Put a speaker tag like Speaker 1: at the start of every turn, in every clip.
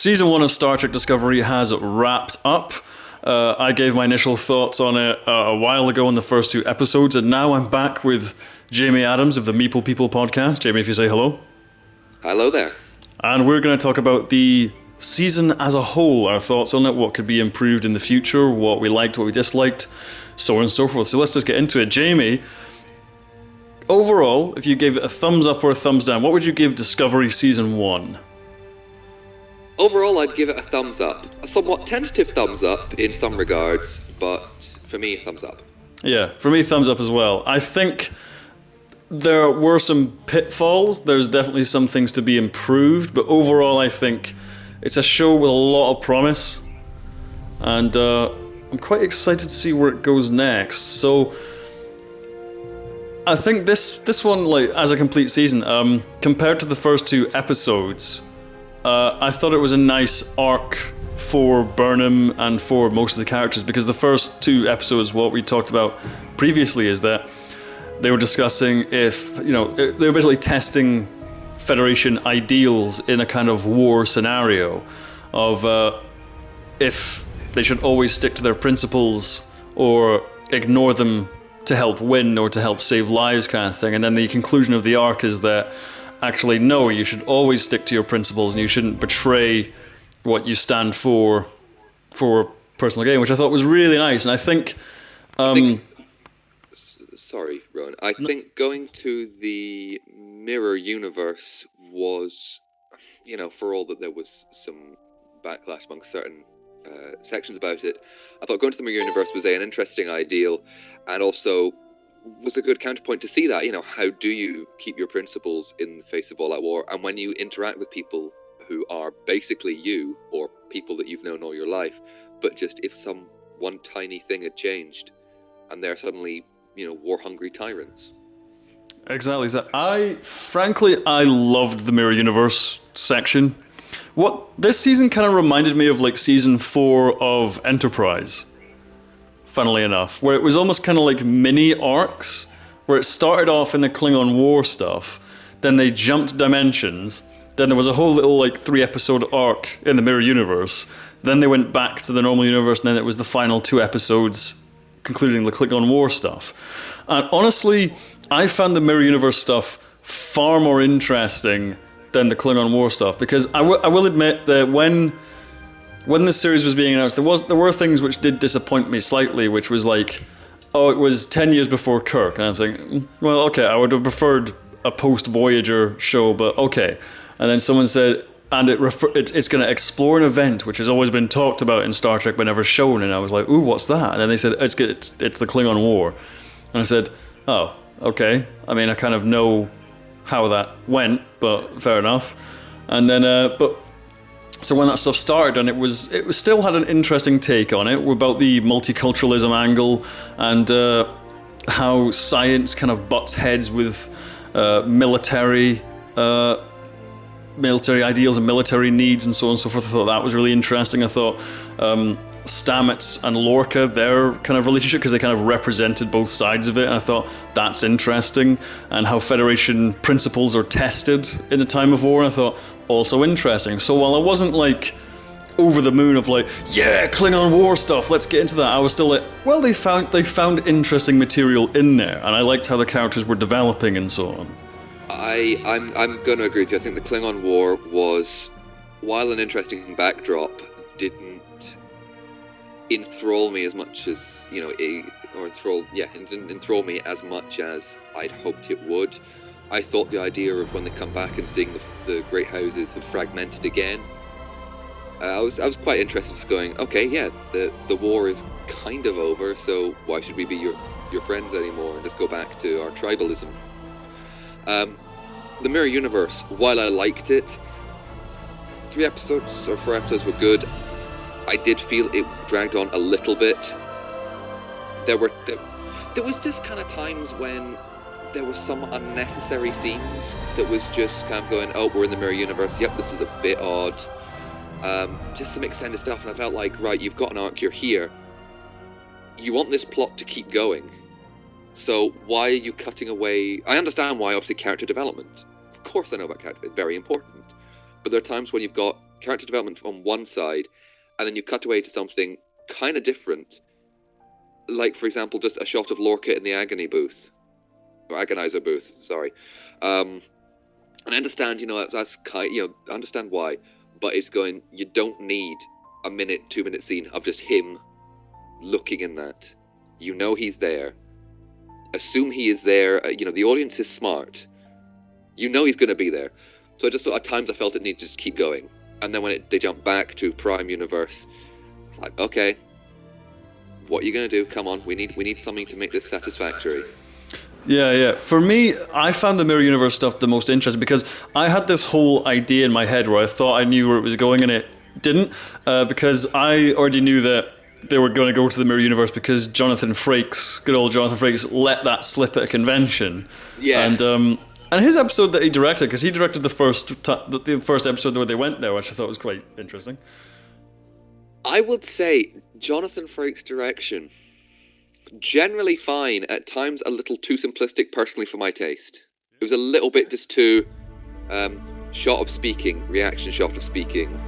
Speaker 1: Season 1 of Star Trek Discovery has wrapped up. I gave my initial thoughts on it a while ago in the first 2 episodes, and now I'm back with Jamie Adams of the Meeple People podcast. Jamie, if you say hello.
Speaker 2: Hello there.
Speaker 1: And we're going to talk about the season as a whole, our thoughts on it, what could be improved in the future, what we liked, what we disliked, so on and so forth. So let's just get into it. Jamie, overall, if you gave it a thumbs up or a thumbs down, what would you give Discovery Season 1?
Speaker 2: Overall, I'd give it a thumbs up. A somewhat tentative thumbs up in some regards, but for me, a thumbs up.
Speaker 1: Yeah, for me, thumbs up as well. I think there were some pitfalls. There's definitely some things to be improved, but overall, I think it's a show with a lot of promise, and I'm quite excited to see where it goes next. So I think this one, like, as a complete season, compared to the first 2 episodes, I thought it was a nice arc for Burnham and for most of the characters, because the first 2 episodes, what we talked about previously, is that they were discussing if, they were basically testing Federation ideals in a kind of war scenario of if they should always stick to their principles or ignore them to help win or to help save lives, kind of thing. And then the conclusion of the arc is that actually, no, you should always stick to your principles and you shouldn't betray what you stand for personal gain, which I thought was really nice. And I think
Speaker 2: sorry, Rowan. I think going to the mirror universe was, for all that there was some backlash among certain sections about it, I thought going to the mirror universe was an interesting ideal, and also was a good counterpoint to see that, how do you keep your principles in the face of all that war? And when you interact with people who are basically you, or people that you've known all your life, but just if one tiny thing had changed and they're suddenly, war-hungry tyrants.
Speaker 1: Exactly. So I loved the Mirror Universe section. What this season kind of reminded me of, like, season 4 of Enterprise, funnily enough, where it was almost kind of like mini arcs, where it started off in the Klingon War stuff, then they jumped dimensions, then there was a whole little, like, 3-episode arc in the Mirror Universe, then they went back to the normal universe, and then it was the final 2 episodes concluding the Klingon War stuff. And honestly, I found the Mirror Universe stuff far more interesting than the Klingon War stuff, because I will admit that when this series was being announced, there were things which did disappoint me slightly, which was like, it was 10 years before Kirk, and I'm thinking, well, okay, I would have preferred a post-Voyager show, but okay. And then someone said, and it's going to explore an event which has always been talked about in Star Trek but never shown, and I was like, ooh, what's that? And then they said, it's the Klingon War. And I said, oh, okay. I mean, I kind of know how that went, but fair enough. And then, so when that stuff started, and it was still had an interesting take on it about the multiculturalism angle and how science kind of butts heads with military ideals and military needs and so on and so forth. I thought that was really interesting. I thought Stamets and Lorca, their kind of relationship, because they kind of represented both sides of it, and I thought that's interesting, and how Federation principles are tested in a time of war, and I thought also interesting. So while I wasn't like over the moon of like, yeah, Klingon War stuff, let's get into that, I was still like, well, they found interesting material in there, and I liked how the characters were developing and so on.
Speaker 2: I'm going to agree with you. I think the Klingon War was, while an interesting backdrop, didn't enthrall me as much as, didn't enthrall me as much as I'd hoped it would. I thought the idea of when they come back and seeing the great houses have fragmented again, I was quite interested, just going, okay, yeah, the war is kind of over, so why should we be your friends anymore and just go back to our tribalism? The Mirror Universe, while I liked it, 3 episodes or 4 episodes were good. I did feel it dragged on a little bit. There was just kind of times when there were some unnecessary scenes that was just kind of going, oh, we're in the Mirror Universe, yep, this is a bit odd. Just some extended stuff, and I felt like, right, you've got an arc, you're here. You want this plot to keep going. So why are you cutting away? I understand why, obviously, character development. Of course I know about character development, very important. But there are times when you've got character development on one side, and then you cut away to something kind of different. Like, for example, just a shot of Lorca in the agony booth. Or agonizer booth, sorry. And I understand, that's kind, I understand why. But it's going, you don't need a 2-minute scene of just him looking in that. You know he's there. Assume he is there. The audience is smart. You know he's going to be there. So I just thought at times I felt it needed to just keep going. And then when they jump back to Prime Universe, it's like, okay, what are you going to do? Come on, we need something to make this satisfactory.
Speaker 1: Yeah. For me, I found the Mirror Universe stuff the most interesting because I had this whole idea in my head where I thought I knew where it was going and it didn't, because I already knew that they were going to go to the Mirror Universe because Jonathan Frakes, good old Jonathan Frakes, let that slip at a convention.
Speaker 2: Yeah.
Speaker 1: And his episode that he directed, because he directed the first episode where they went there, which I thought was quite interesting.
Speaker 2: I would say Jonathan Frakes' direction, generally fine, at times a little too simplistic personally for my taste. It was a little bit just too shot of speaking, reaction shot of speaking,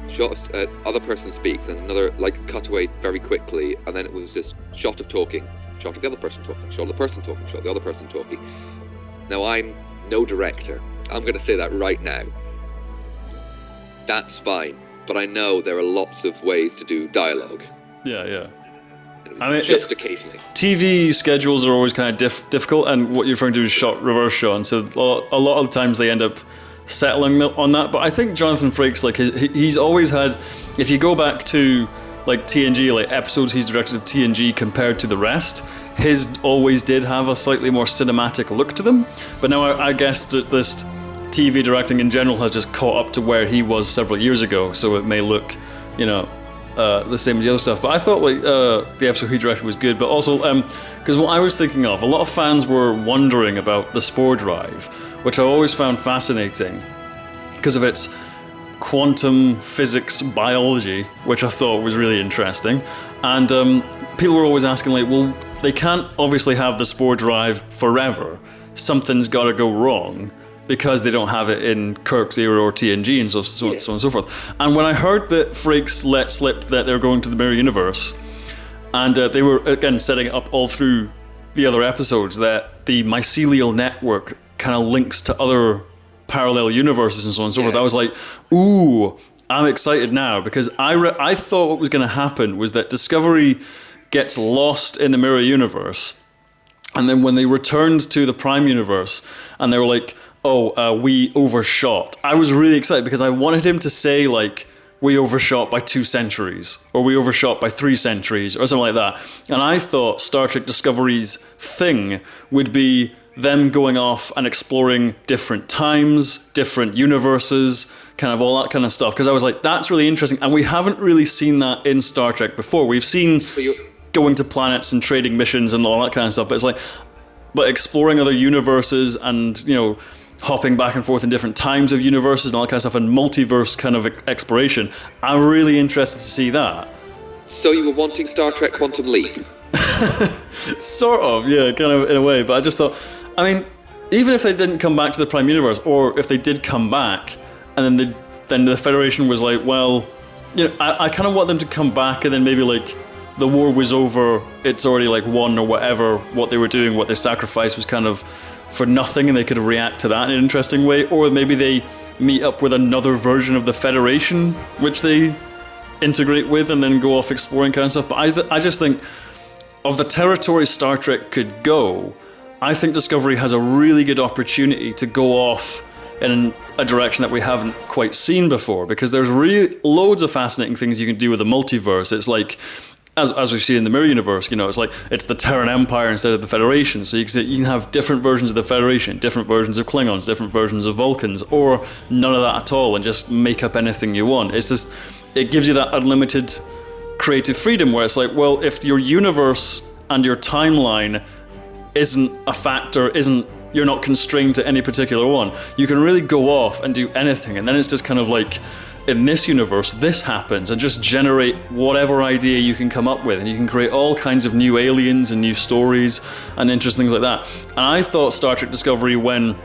Speaker 2: shot of other person speaks and another cutaway very quickly, and then it was just shot of talking, shot of the other person talking, shot of the person talking, shot of the other person talking. Now, I'm no director. I'm going to say that right now. That's fine. But I know there are lots of ways to do dialogue.
Speaker 1: Yeah.
Speaker 2: Just occasionally.
Speaker 1: TV schedules are always kind of difficult, and what you're referring to is reverse shot. And so a lot of the times they end up settling on that. But I think Jonathan Frakes, he's always had, if you go back to TNG, episodes he's directed of TNG compared to the rest, his always did have a slightly more cinematic look to them. But now I guess that this TV directing in general has just caught up to where he was several years ago, so it may look, the same as the other stuff. But I thought the episode he directed was good, but also because what I was thinking of, a lot of fans were wondering about the Spore Drive, which I always found fascinating because of its quantum physics biology, which I thought was really interesting. And people were always asking, well, they can't obviously have the Spore Drive forever. Something's got to go wrong because they don't have it in Kirk's era or TNG and so on and so forth. And when I heard that Frakes let slip that they're going to the Mirror Universe, and they were, again, setting it up all through the other episodes, that the mycelial network kind of links to other parallel universes and so on and so forth, I was like, ooh, I'm excited now, because I thought what was going to happen was that Discovery gets lost in the Mirror Universe, and then when they returned to the Prime Universe, and they were like, we overshot. I was really excited because I wanted him to say, we overshot by 2 centuries, or we overshot by 3 centuries, or something like that. And I thought Star Trek Discovery's thing would be them going off and exploring different times, different universes, kind of all that kind of stuff. Because I was like, that's really interesting. And we haven't really seen that in Star Trek before. We've seen going to planets and trading missions and all that kind of stuff. But but exploring other universes and, hopping back and forth in different times of universes and all that kind of stuff, and multiverse kind of exploration. I'm really interested to see that.
Speaker 2: So you were wanting Star Trek Quantum Leap?
Speaker 1: Sort of, yeah, kind of in a way. But I just thought, even if they didn't come back to the Prime Universe, or if they did come back, and then the Federation was like, well, I kind of want them to come back, and then maybe the war was over, it's already won or whatever, what they were doing, what they sacrificed was kind of for nothing, and they could react to that in an interesting way. Or maybe they meet up with another version of the Federation, which they integrate with and then go off exploring kind of stuff. But I just think of the territory Star Trek could go, I think Discovery has a really good opportunity to go off in a direction that we haven't quite seen before, because there's really loads of fascinating things you can do with the multiverse. It's as we see in the Mirror Universe, it's the Terran Empire instead of the Federation. So you can have different versions of the Federation, different versions of Klingons, different versions of Vulcans, or none of that at all, and just make up anything you want. It's just, it gives you that unlimited creative freedom where it's well, if your universe and your timeline isn't a factor, you're not constrained to any particular one, you can really go off and do anything. And then it's just kind of in this universe, this happens, and just generate whatever idea you can come up with, and you can create all kinds of new aliens and new stories and interesting things like that. And I thought Star Trek Discovery, when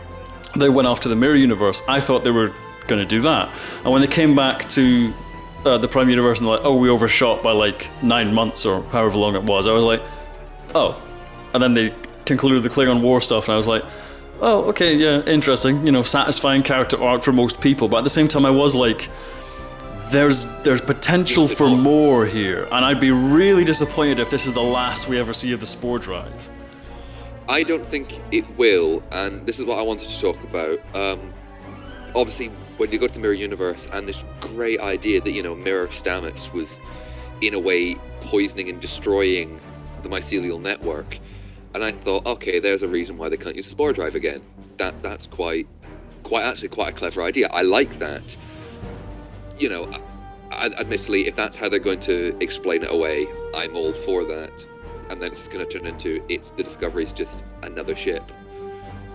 Speaker 1: they went off to the Mirror Universe, I thought they were going to do that. And when they came back to the Prime Universe and they're like, oh, we overshot by like 9 months or however long it was, I was like, oh. And then they concluded the Klingon War stuff, and I was like, oh, okay, yeah, interesting. You know, satisfying character arc for most people. But at the same time, I was like, there's potential for more here, and I'd be really disappointed if this is the last we ever see of the Spore Drive.
Speaker 2: I don't think it will, and this is what I wanted to talk about. Obviously, when you go to the Mirror Universe, and this great idea that, you know, Mirror Stamets was, in a way, poisoning and destroying the mycelial network, and I thought, okay, there's a reason why they can't use the Spore Drive again. That's quite a clever idea. I like that. You know, admittedly, if that's how they're going to explain it away, I'm all for that. And then it's going to turn into, the Discovery's just another ship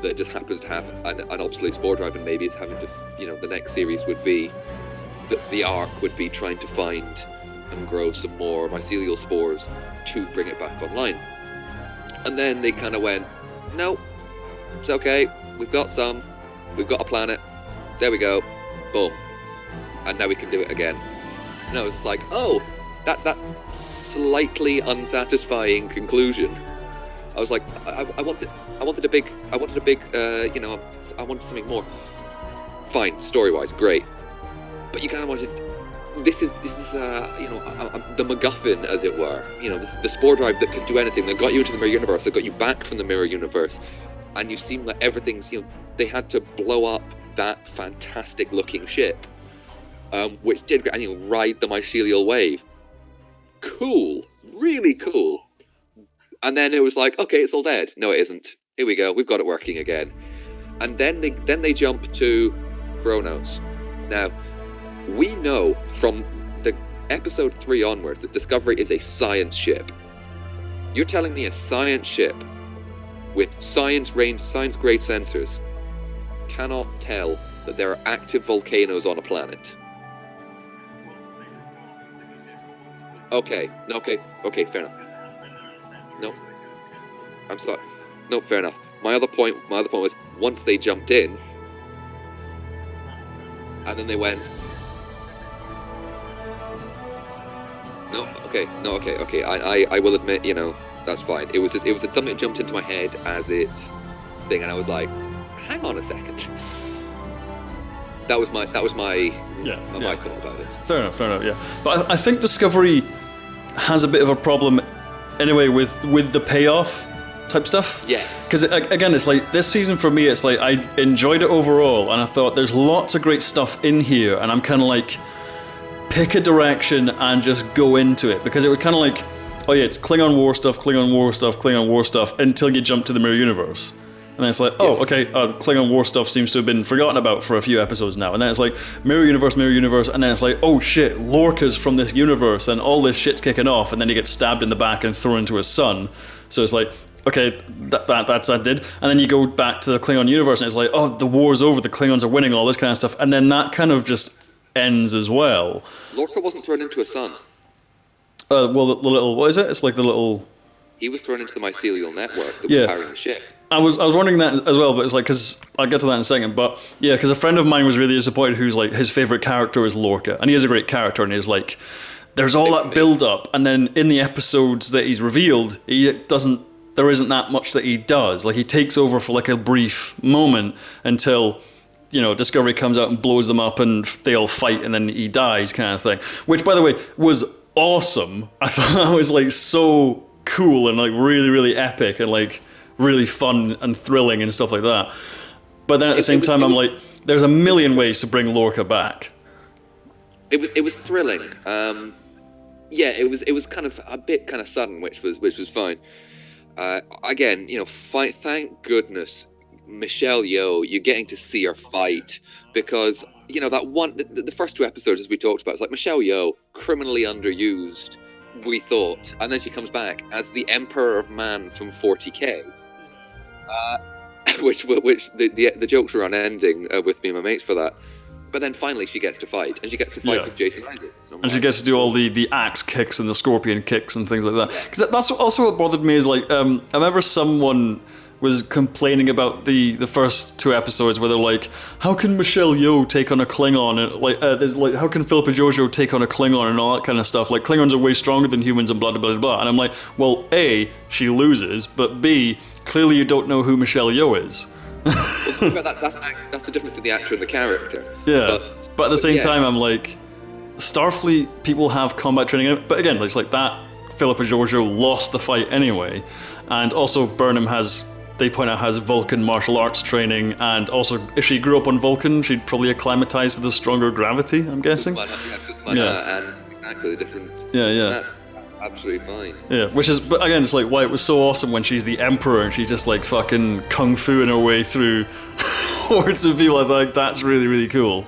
Speaker 2: that just happens to have an obsolete Spore Drive, and maybe it's having to, you know, the next series would be, the arc would be trying to find and grow some more mycelial spores to bring it back online. And then they kind of went, no, it's okay, we've got a planet, there we go, boom. And now we can do it again. And I was like, oh, that's slightly unsatisfying conclusion. I was like, I wanted a big, you know, I wanted something more. Fine, story-wise, great. But you kind of wanted, this is you know, the MacGuffin, as it were. You know, the Spore Drive that can do anything, that got you into the Mirror Universe, that got you back from the Mirror Universe. And you seem like everything's, you know, they had to blow up that fantastic-looking ship. Which did, and, you know, ride the mycelial wave. Cool, really cool. And then it was like, okay, it's all dead. No, it isn't. Here we go. We've got it working again. And then they jump to Kronos. Now, we know from the episode 3 onwards that Discovery is a science ship. You're telling me a science ship with science-grade sensors cannot tell that there are active volcanoes on a planet? Okay, fair enough. No, I'm sorry. No, fair enough. My other point was, once they jumped in, and then they went, okay. I will admit, you know, that's fine. It was something that jumped into my head as it thing, and I was like, hang on a second. That was my thought about it.
Speaker 1: Fair enough, yeah. But I think Discovery has a bit of a problem anyway with the payoff type stuff.
Speaker 2: Yes.
Speaker 1: Because again, it's like, this season for me, it's like, I enjoyed it overall, and I thought there's lots of great stuff in here, and I'm kind of like, pick a direction and just go into it. Because it was kind of like, oh yeah, it's Klingon War stuff, until you jump to the Mirror Universe. And then it's like, oh, okay, Klingon War stuff seems to have been forgotten about for a few episodes now. And then it's like, Mirror Universe, and then it's like, oh shit, Lorca's from this universe, and all this shit's kicking off, and then he gets stabbed in the back and thrown into his sun. So it's like, okay, that's that did. And then you go back to the Klingon universe, and it's like, oh, the war's over, the Klingons are winning, all this kind of stuff. And then that kind of just ends as well.
Speaker 2: Lorca wasn't thrown into a sun.
Speaker 1: Well, the little, what is it? It's like the little...
Speaker 2: He was thrown into the mycelial network that was carrying the ship.
Speaker 1: I was wondering that as well, but it's like, because I'll get to that in a second, but yeah, because a friend of mine was really disappointed, who's like, his favourite character is Lorca, and he is a great character, and he's like, there's all that build-up, and then in the episodes that he's revealed, there isn't that much that he does. Like, he takes over for like a brief moment until, you know, Discovery comes out and blows them up, and they all fight, and then he dies, kind of thing. Which, by the way, was awesome. I thought that was like so cool and like really, really epic and like really fun and thrilling and stuff like that. But then at the same time, I'm like, there's a million ways to bring Lorca back.
Speaker 2: It was thrilling. Yeah, it was kind of a bit kind of sudden, which was fine. Again, you know, thank goodness Michelle Yeoh, you're getting to see her fight, because, you know, that one, the first 2 episodes, as we talked about, it's like Michelle Yeoh, criminally underused, we thought, and then she comes back as the Emperor of Man from 40K, which the jokes were unending with me and my mates for that. But then finally she gets to fight, and she gets to fight with Jason Isaacs. And
Speaker 1: she gets to do all the axe kicks and the scorpion kicks and things like that. Because that's also what bothered me, is like, I remember someone was complaining about the first 2 episodes where they're like, how can Michelle Yeoh take on a Klingon? And there's like, how can Philippa Georgiou take on a Klingon and all that kind of stuff? Like, Klingons are way stronger than humans and blah, blah, blah, blah. And I'm like, well, A, she loses, but B, clearly you don't know who Michelle Yeoh is.
Speaker 2: Well, that's the difference in the actor and the character.
Speaker 1: Yeah, but at the same time, I'm like, Starfleet people have combat training, but again, it's like that. Philippa Georgiou lost the fight anyway, and also Burnham they point out, has Vulcan martial arts training, and also if she grew up on Vulcan, she'd probably acclimatise to the stronger gravity, I'm guessing.
Speaker 2: And exactly different.
Speaker 1: Yeah.
Speaker 2: That's absolutely fine.
Speaker 1: Yeah, but again, it's like why it was so awesome when she's the Emperor and she's just like fucking kung fuing her way through hordes of people. I think that's really, really cool.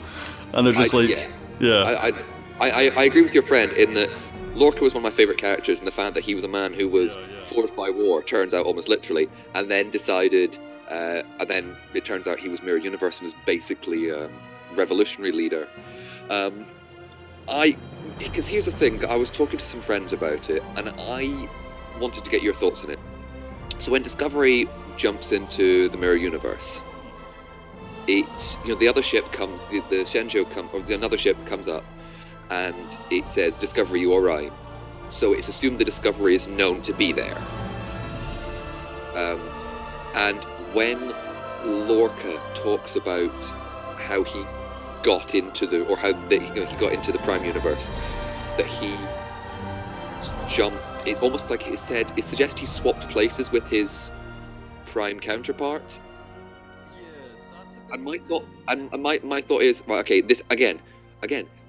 Speaker 1: And they're just
Speaker 2: I agree with your friend in that Lorca was one of my favourite characters, and the fact that he was a man who was forced by war, turns out almost literally, and then decided, and then it turns out he was Mirror Universe and was basically a revolutionary leader. Because here's the thing, I was talking to some friends about it, and I wanted to get your thoughts on it. So when Discovery jumps into the Mirror Universe, the other ship comes, the Shenzhou comes, or another ship comes up, and it says, Discovery, you alright? So it's assumed the Discovery is known to be there. And when Lorca talks about how he got into he got into the Prime Universe, that he jumped, it almost like it suggests he swapped places with his Prime counterpart.
Speaker 1: Yeah, that's a bit...
Speaker 2: And my thought is, right, okay, this again,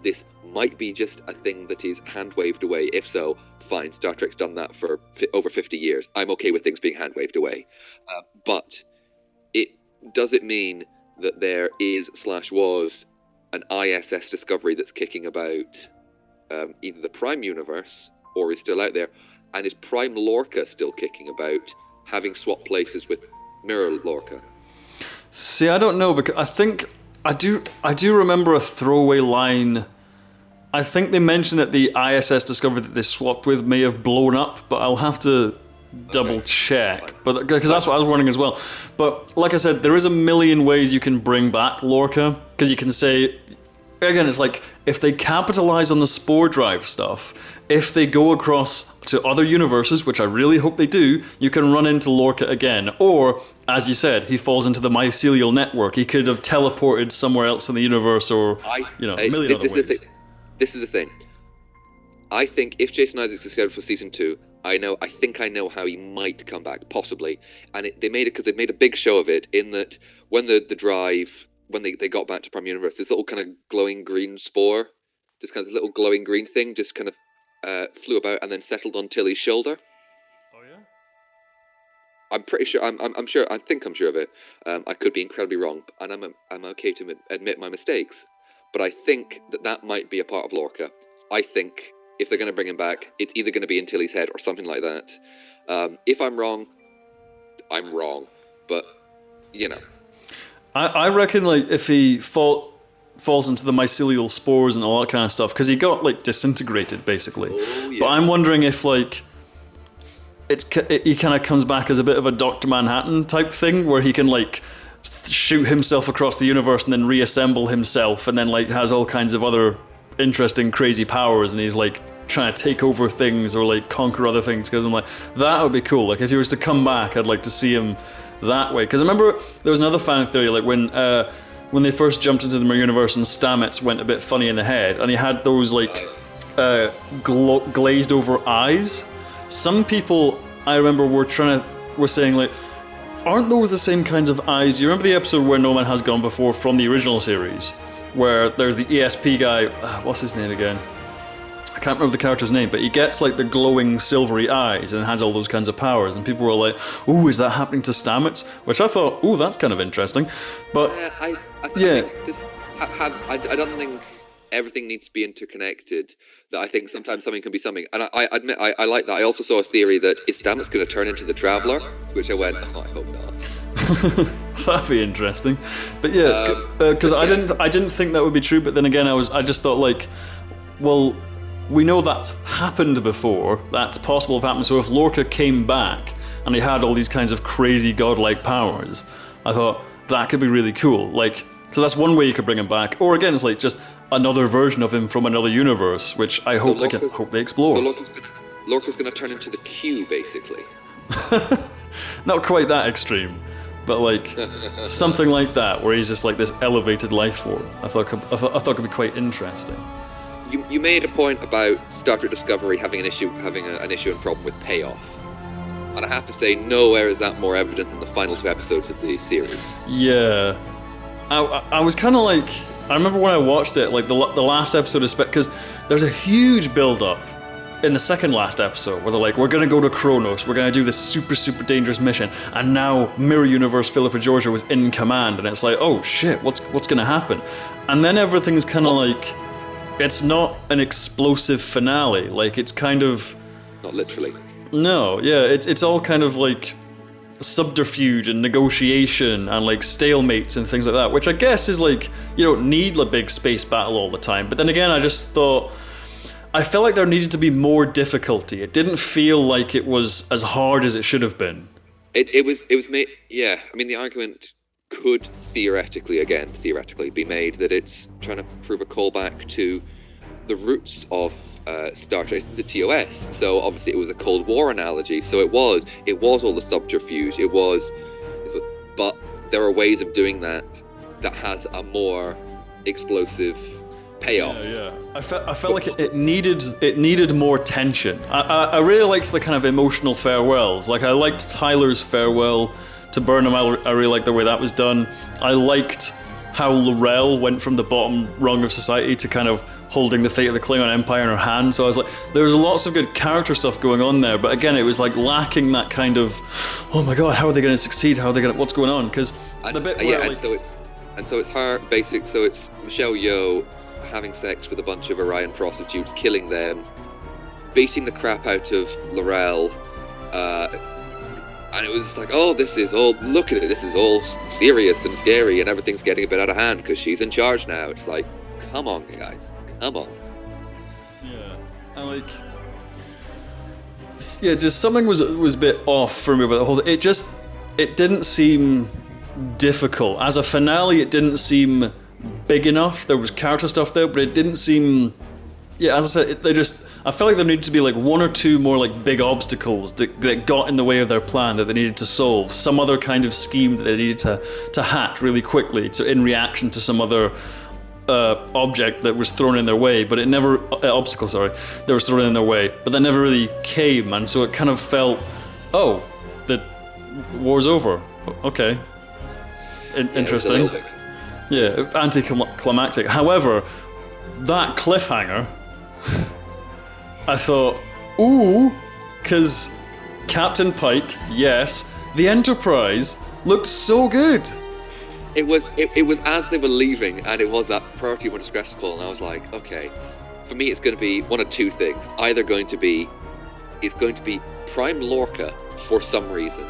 Speaker 2: this might be just a thing that is hand-waved away. If so, fine, Star Trek's done that for over 50 years. I'm okay with things being hand-waved away. But does it mean that there was an ISS Discovery that's kicking about either the Prime Universe or is still out there? And is Prime Lorca still kicking about, having swapped places with Mirror Lorca?
Speaker 1: See, I don't know, because I think I do remember a throwaway line. I think they mentioned that the ISS Discovery that they swapped with may have blown up, but I'll have to double check. But because that's what I was wondering as well. But like I said, there is a million ways you can bring back Lorca, because you can say, again, it's like if they capitalize on the spore drive stuff, if they go across to other universes, which I really hope they do, you can run into Lorca again. Or, as you said, he falls into the mycelial network. He could have teleported somewhere else in the universe, or a million other ways.
Speaker 2: This is the thing. I think if Jason Isaacs is scheduled for season 2, I think I know how he might come back, possibly. And they made a big show of it, in that when the drive, when they got back to Prime Universe, this little kind of glowing green spore, just kind of little glowing green thing, just kind of flew about and then settled on Tilly's shoulder.
Speaker 1: Oh yeah?
Speaker 2: I'm pretty sure. I'm sure. I think I'm sure of it. I could be incredibly wrong, and I'm okay to admit my mistakes. But I think that might be a part of Lorca. I think if they're going to bring him back, it's either going to be in Tilly's head or something like that. If I'm wrong, I'm wrong. But
Speaker 1: I reckon like if he falls into the mycelial spores and all that kind of stuff, because he got like disintegrated basically.
Speaker 2: Oh, yeah.
Speaker 1: But I'm wondering if like he kind of comes back as a bit of a Dr. Manhattan type thing, where he can like shoot himself across the universe and then reassemble himself, and then like has all kinds of other interesting crazy powers, and he's like trying to take over things or like conquer other things. Because I'm like, that would be cool. Like if he was to come back, I'd like to see him that way. Because I remember there was another fan theory, like when they first jumped into the Mirror Universe and Stamets went a bit funny in the head, and he had those like glazed over eyes. Some people I remember were saying like, aren't those the same kinds of eyes? You remember the episode where No Man Has Gone Before from the original series, where there's the ESP guy, what's his name again? I can't remember the character's name, but he gets like the glowing silvery eyes and has all those kinds of powers, and people were like, "Ooh, is that happening to Stamets?" Which I thought, "Ooh, that's kind of interesting." But
Speaker 2: I don't think everything needs to be interconnected. That I think sometimes something can be something, and I admit I like that. I also saw a theory that is Stamets going to turn into the Traveller, which I went, "Oh, I hope not."
Speaker 1: That'd be interesting. But yeah, because I didn't think that would be true. But then again, I just thought like, well, we know that's happened before. That's possible to happen. So if Lorca came back, and he had all these kinds of crazy godlike powers, I thought that could be really cool. Like, so that's one way you could bring him back. Or again, it's like just another version of him from another universe, which I hope they explore.
Speaker 2: So Lorca's gonna turn into the Q, basically.
Speaker 1: Not quite that extreme, but like something like that, where he's just like this elevated life form. I thought could be quite interesting.
Speaker 2: You made a point about Star Trek Discovery having an issue and problem with payoff, and I have to say, nowhere is that more evident than the final 2 episodes of the series.
Speaker 1: Yeah, I was kind of like, I remember when I watched it, like the last episode is because there's a huge build up in the second last episode where they're like, we're gonna go to Kronos, we're gonna do this super dangerous mission, and now Mirror Universe Philippa Georgia was in command, and it's like, oh shit, what's gonna happen? And then everything's kind of like, it's not an explosive finale, like it's kind of
Speaker 2: not literally.
Speaker 1: No, yeah, it's all kind of like subterfuge and negotiation and like stalemates and things like that, which I guess is like, you don't need a big space battle all the time. But then again, I felt like there needed to be more difficulty. It didn't feel like it was as hard as it should have been.
Speaker 2: It was made, yeah. I mean, the argument could theoretically be made that it's trying to prove a callback to the roots of Star Trek, the TOS. So obviously it was a Cold War analogy. So it was all the subterfuge. But there are ways of doing that has a more explosive payoff.
Speaker 1: Yeah. I felt like it needed more tension. I really liked the kind of emotional farewells. Like I liked Tyler's farewell to Burnham. I really liked the way that was done. I liked how L'Rell went from the bottom rung of society to kind of holding the fate of the Klingon Empire in her hand. So I was like, there was lots of good character stuff going on there, but again, it was like lacking that kind of, oh my god, how are they going to succeed? What's going on? Because the bit where
Speaker 2: so it's her basic. So it's Michelle Yeoh having sex with a bunch of Orion prostitutes, killing them, beating the crap out of L'Rell, and it was like, oh, this is all serious and scary, and everything's getting a bit out of hand because she's in charge now. It's like, come on, guys, come on.
Speaker 1: Yeah, and like, yeah, just something was a bit off for me about the whole thing. It didn't seem difficult as a finale. It didn't seem big enough. There was character stuff there, but it didn't seem. Yeah, as I said, I felt like there needed to be like one or two more like big obstacles that got in the way of their plan that they needed to solve. Some other kind of scheme that they needed to hatch really quickly in reaction to some other object that was thrown in their way, but it never obstacle. Sorry, that was thrown in their way, but that never really came, and so it kind of felt, oh, the war's over. Okay, interesting. Yeah, anticlimactic. However, that cliffhanger, I thought, ooh, because Captain Pike, yes, the Enterprise looked so good.
Speaker 2: It was as they were leaving, and it was that priority one distress call, and I was like, okay, for me it's going to be one of two things. It's either going to be Prime Lorca for some reason.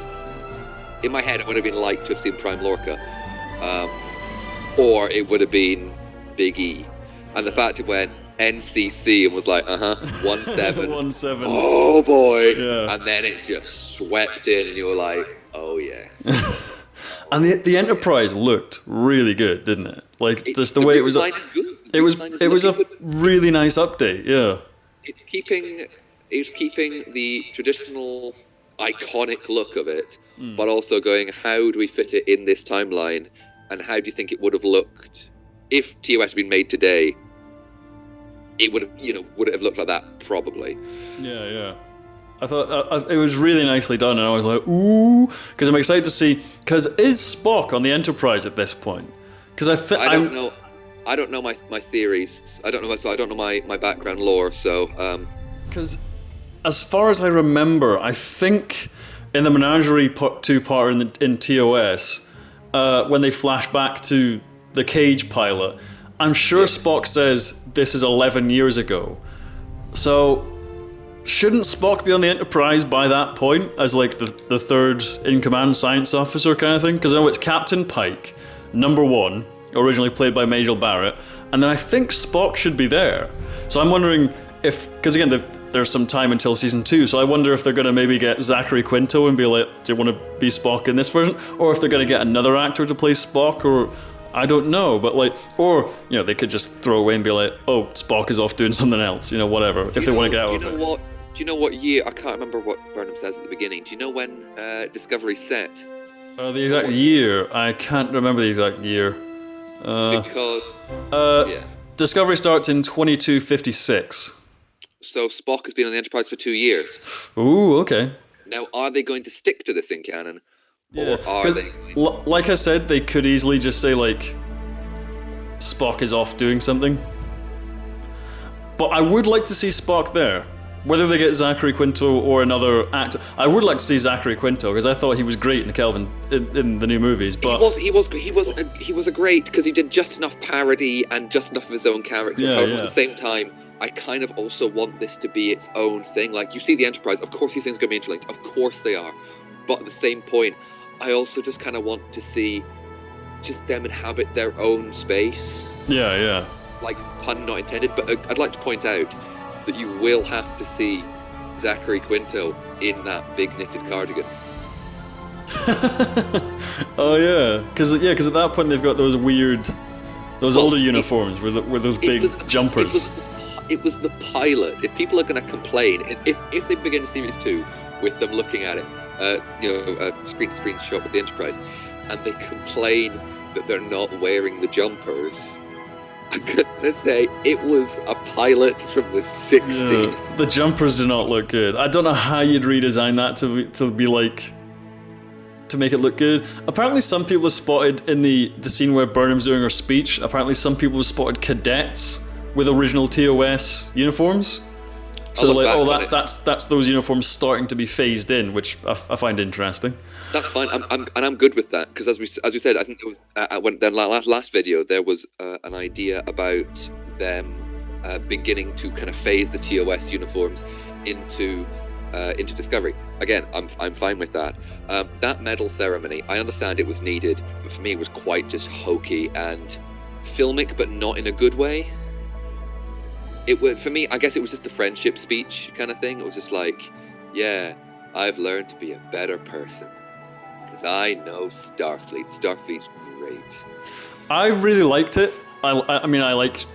Speaker 2: In my head, it would have been like to have seen Prime Lorca, or it would have been Big E. And the fact it went NCC and was like, 1-7.
Speaker 1: 1-7.
Speaker 2: Oh boy.
Speaker 1: Yeah.
Speaker 2: And then it just swept in, and you were like, oh yes.
Speaker 1: And the Enterprise looked really good, didn't it? Like just the way it was. It was a really nice update. Yeah.
Speaker 2: It's keeping the traditional iconic look of it, but also going, how do we fit it in this timeline, and how do you think it would have looked if TOS had been made today? It would have looked like that probably.
Speaker 1: Yeah. I thought it was really nicely done, and I was like, ooh, because I'm excited to see. Because is Spock on the Enterprise at this point? Because I don't
Speaker 2: know. I don't know my theories. I don't know my background lore. So
Speaker 1: because as far as I remember, I think in the Menagerie two-part in TOS, when they flash back to the Cage pilot, I'm sure Spock says this is 11 years ago. So shouldn't Spock be on the Enterprise by that point as like the third in command science officer kind of thing? Because I know it's Captain Pike, number 1, originally played by Majel Barrett, and then I think Spock should be there. So I'm wondering if, because again, there's some time until season 2. So I wonder if they're going to maybe get Zachary Quinto and be like, do you want to be Spock in this version? Or if they're going to get another actor to play Spock, or I don't know. But like, or, you know, they could just throw away and be like, oh, Spock is off doing something else, you know, whatever, if they want to get out of it.
Speaker 2: Do you know what year? I can't remember what Burnham says at the beginning. Do you know when Discovery's set?
Speaker 1: The exact year? I can't remember the exact year.
Speaker 2: Yeah.
Speaker 1: Discovery starts in 2256.
Speaker 2: So Spock has been on the Enterprise for 2 years.
Speaker 1: Ooh, okay.
Speaker 2: Now, are they going to stick to this in canon?
Speaker 1: Yeah,
Speaker 2: or are they...
Speaker 1: Like I said, they could easily just say, like, Spock is off doing something. But I would like to see Spock there. Whether they get Zachary Quinto or another actor, I would like to see Zachary Quinto because I thought he was great in the Kelvin in the new movies. But
Speaker 2: he was a great because he did just enough parody and just enough of his own character.
Speaker 1: Yeah,
Speaker 2: However,
Speaker 1: yeah.
Speaker 2: At the same time, I kind of also want this to be its own thing. Like, you see the Enterprise, of course these things are going to be interlinked, of course they are. But at the same point, I also just kind of want to see just them inhabit their own space.
Speaker 1: Yeah, yeah.
Speaker 2: Like, pun not intended, but I'd like to point out that you will have to see Zachary Quinto in that big knitted cardigan.
Speaker 1: Oh yeah, because at that point they've got those weird, older uniforms with those big jumpers.
Speaker 2: It was the pilot. If people are going to complain, if they begin series 2 with them looking at it, a screen shot with the Enterprise, and they complain that they're not wearing the jumpers, I'm gonna say it was a pilot from the 60s.
Speaker 1: Yeah, the jumpers do not look good. I don't know how you'd redesign that to be like, to make it look good. Apparently some people have spotted in the scene where Burnham's doing her speech, apparently some people have spotted cadets with original TOS uniforms. So they're like, that's those uniforms starting to be phased in, which I find interesting.
Speaker 2: That's fine. I'm good with that because as we said, I think it was when the last video there was an idea about them beginning to kind of phase the TOS uniforms into Discovery. Again, I'm fine with that. That medal ceremony, I understand it was needed, but for me it was quite just hokey and filmic, but not in a good way. It was, for me, I guess it was just a friendship speech kind of thing. It was just like, yeah, I've learned to be a better person because I know Starfleet. Starfleet's great.
Speaker 1: I really liked it. I mean, I like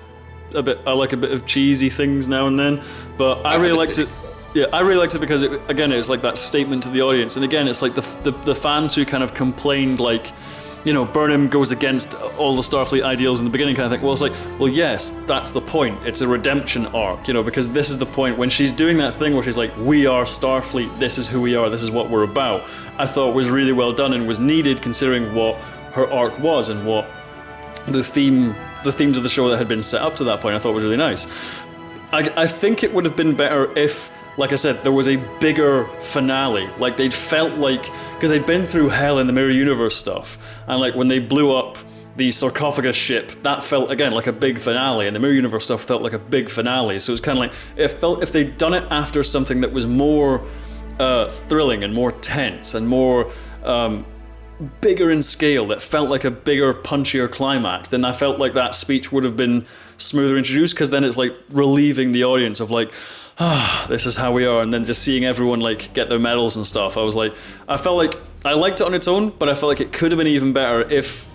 Speaker 1: a bit of cheesy things now and then, but I really liked it. Yeah, I really liked it because it's like that statement to the audience, and again, it's like the fans who kind of complained, like, you know, Burnham goes against all the Starfleet ideals in the beginning kind of thing. Well, it's like, well, yes, that's the point. It's a redemption arc, you know, because this is the point when she's doing that thing where she's like, we are Starfleet, this is who we are, this is what we're about. I thought was really well done and was needed considering what her arc was and what the themes of the show that had been set up to that point I thought was really nice. I think it would have been better if, like I said, there was a bigger finale. Like, they'd felt like, because they'd been through hell in the Mirror Universe stuff, and like when they blew up the sarcophagus ship, that felt again like a big finale, and the Mirror Universe stuff felt like a big finale. So it was kind of like, it felt if they'd done it after something that was more thrilling and more tense and more bigger in scale, that felt like a bigger, punchier climax, then I felt like that speech would have been smoother introduced, because then it's like relieving the audience of like, this is how we are, and then just seeing everyone like get their medals and stuff. I felt like I liked it on its own, but I felt like it could have been even better if